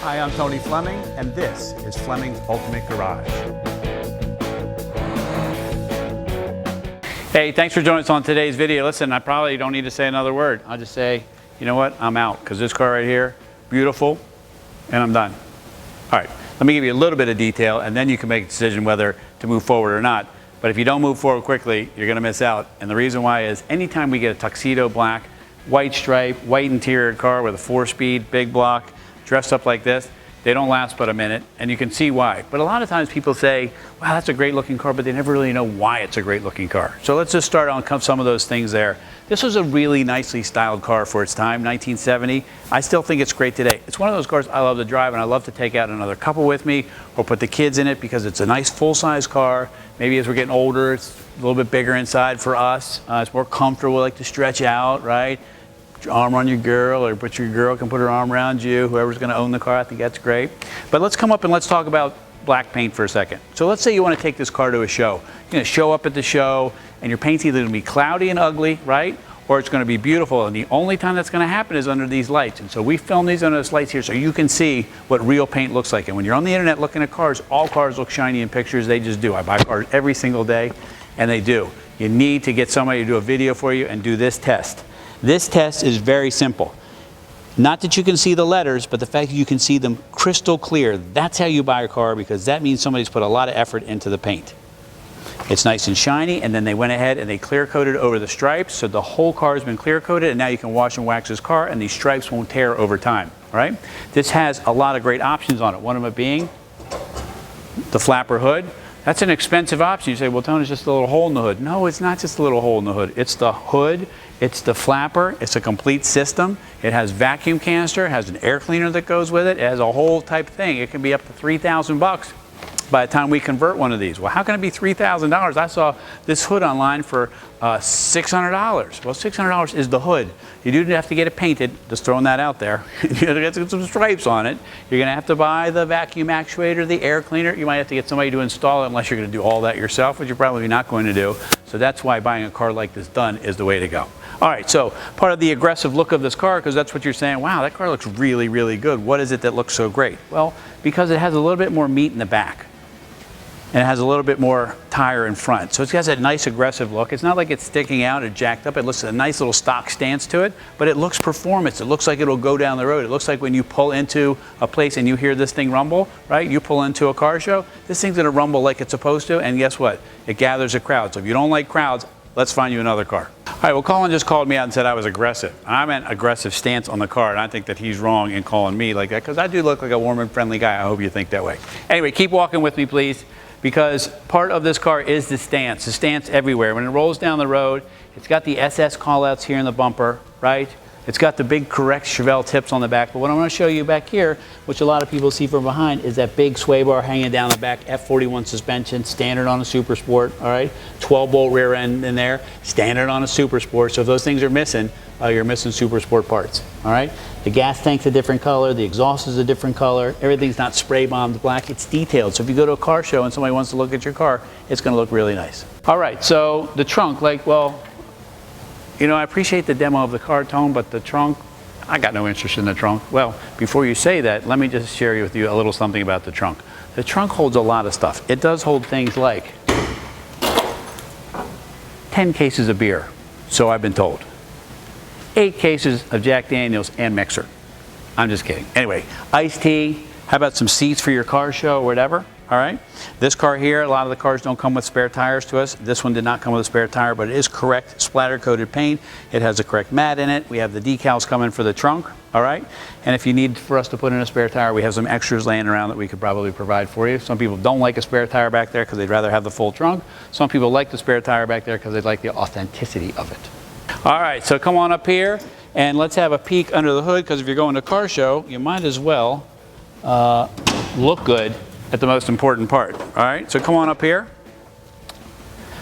Hi, I'm Tony Fleming, and this is Fleming's Ultimate Garage. Hey, thanks for joining us on today's video. Listen, I probably don't need to say another word. I'll just say, you know what, I'm out, because this car right here, beautiful, and I'm done. All right, let me give you a little bit of detail, and then you can make a decision whether to move forward or not. But if you don't move forward quickly, you're gonna miss out. And the reason why is anytime we get a Tuxedo Black, white stripe, white interior car with a 4-speed, big block, dressed up like this, they don't last but a minute, and you can see why. But a lot of times people say, wow, that's a great looking car, but they never really know why it's a great looking car. So let's just start on some of those things there. This was a really nicely styled car for its time, 1970. I still think it's great today. It's one of those cars I love to drive, and I love to take out another couple with me or put the kids in it because it's a nice full-size car. Maybe as we're getting older, it's a little bit bigger inside for us. It's more comfortable, we like to stretch out, right? Put your arm on your girl, or put your girl can put her arm around you, whoever's going to own the car. I think that's great. But let's come up and let's talk about black paint for a second. So let's say you want to take this car to a show. You're going to show up at the show and your paint's either going to be cloudy and ugly, right? Or it's going to be beautiful, and the only time that's going to happen is under these lights. And so we film these under these lights here so you can see what real paint looks like. And when you're on the internet looking at cars, all cars look shiny in pictures. They just do. I buy cars every single day, and they do. You need to get somebody to do a video for you and do this test. This test is very simple. Not that you can see the letters, but the fact that you can see them crystal clear. That's how you buy a car, because that means somebody's put a lot of effort into the paint. It's nice and shiny, and then they went ahead and they clear coated over the stripes, so the whole car has been clear coated, and now you can wash and wax this car and these stripes won't tear over time, right? This has a lot of great options on it, one of them being the flapper hood. That's an expensive option. You say, well, Tony, it's just a little hole in the hood. No, it's not just a little hole in the hood. It's the hood, it's the flapper, it's a complete system. It has vacuum canister, it has an air cleaner that goes with it, it has a whole type thing. It can be up to $3,000 by the time we convert one of these. Well, how can it be $3,000? I saw this hood online for $600. Well, $600 is the hood. You do have to get it painted, just throwing that out there. You have to get some stripes on it. You're gonna have to buy the vacuum actuator, the air cleaner. You might have to get somebody to install it unless you're gonna do all that yourself, which you're probably not going to do. So that's why buying a car like this done is the way to go. All right, so part of the aggressive look of this car, because that's what you're saying, wow, that car looks really, really good. What is it that looks so great? Well, because it has a little bit more meat in the back. And it has a little bit more tire in front. So it has a nice aggressive look. It's not like it's sticking out or jacked up. It looks a nice little stock stance to it, but it looks performance. It looks like it'll go down the road. It looks like when you pull into a place and you hear this thing rumble, right? You pull into a car show, this thing's gonna rumble like it's supposed to, and guess what? It gathers a crowd. So if you don't like crowds, let's find you another car. All right, well, Colin just called me out and said I was aggressive. I meant aggressive stance on the car, and I think that he's wrong in calling me like that, because I do look like a warm and friendly guy. I hope you think that way. Anyway, keep walking with me, please, because part of this car is the stance everywhere. When it rolls down the road, it's got the SS callouts here in the bumper, right? It's got the big correct Chevelle tips on the back, but what I'm going to show you back here, which a lot of people see from behind, is that big sway bar hanging down the back, F41 suspension, standard on a SuperSport, all right? 12-bolt rear end in there, standard on a SuperSport. So if those things are missing, you're missing SuperSport parts, all right? The gas tank's a different color, the exhaust is a different color, everything's not spray bombed black, it's detailed. So if you go to a car show and somebody wants to look at your car, it's going to look really nice. All right, so the trunk, like, well, you know, I appreciate the demo of the car, Tone, but the trunk, I got no interest in the trunk. Well, before you say that, let me just share with you a little something about the trunk. The trunk holds a lot of stuff. It does hold things like 10 cases of beer, so I've been told. 8 cases of Jack Daniels and mixer. I'm just kidding. Anyway, iced tea, how about some seats for your car show or whatever? All right, this car here, a lot of the cars don't come with spare tires to us. This one did not come with a spare tire, but it is correct splatter coated paint. It has the correct mat in it. We have the decals coming for the trunk, all right? And if you need for us to put in a spare tire, we have some extras laying around that we could probably provide for you. Some people don't like a spare tire back there because they'd rather have the full trunk. Some people like the spare tire back there because they like the authenticity of it. All right, so come on up here and let's have a peek under the hood, because if you're going to a car show, you might as well look good at the most important part. All right, so come on up here.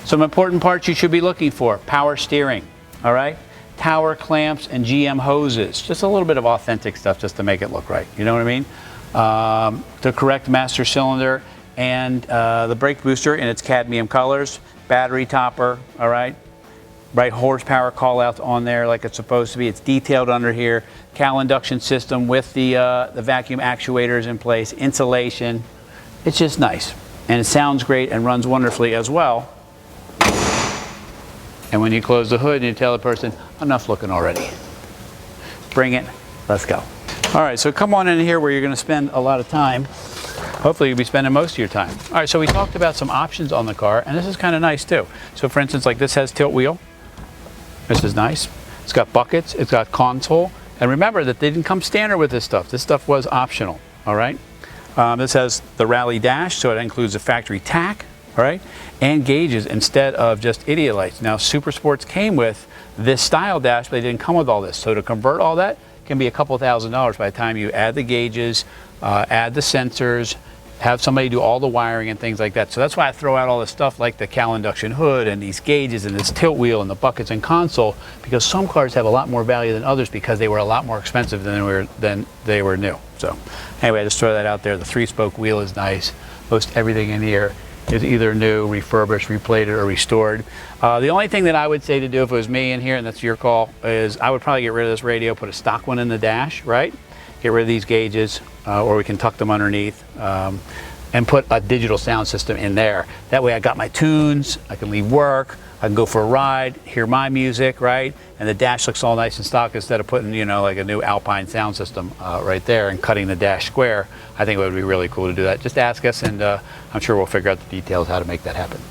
Some important parts you should be looking for: power steering, all right, tower clamps and GM hoses, just a little bit of authentic stuff just to make it look right, you know what I mean? The correct master cylinder and the brake booster in its cadmium colors, battery topper, all right, right horsepower call outs on there like it's supposed to be. It's detailed under here. Cowl induction system with the vacuum actuators in place, insulation. It's just nice. And it sounds great and runs wonderfully as well. And when you close the hood and you tell the person, enough looking already. Bring it, let's go. All right, so come on in here where you're gonna spend a lot of time. Hopefully you'll be spending most of your time. All right, so we talked about some options on the car, and this is kind of nice too. So for instance, like this has tilt wheel. This is nice. It's got buckets, it's got console. And remember that they didn't come standard with this stuff. This stuff was optional, all right? This has the Rally dash, so it includes a factory tach, all right? And gauges instead of just idiot lights. Now, SuperSports came with this style dash, but they didn't come with all this. So to convert all that can be a couple $1,000s by the time you add the gauges, add the sensors, have somebody do all the wiring and things like that. So that's why I throw out all this stuff like the Cowl induction hood and these gauges and this tilt wheel and the buckets and console, because some cars have a lot more value than others because they were a lot more expensive than they were new. So anyway, I just throw that out there. The 3-spoke wheel is nice. Most everything in here is either new, refurbished, replated, or restored. The only thing that I would say to do if it was me in here, and that's your call, is I would probably get rid of this radio, put a stock one in the dash, right? Get rid of these gauges, or we can tuck them underneath, and put a digital sound system in there. That way I got my tunes, I can leave work, I can go for a ride, hear my music, right? And the dash looks all nice and stock instead of putting, you know, like a new Alpine sound system right there and cutting the dash square. I think it would be really cool to do that. Just ask us, and I'm sure we'll figure out the details how to make that happen.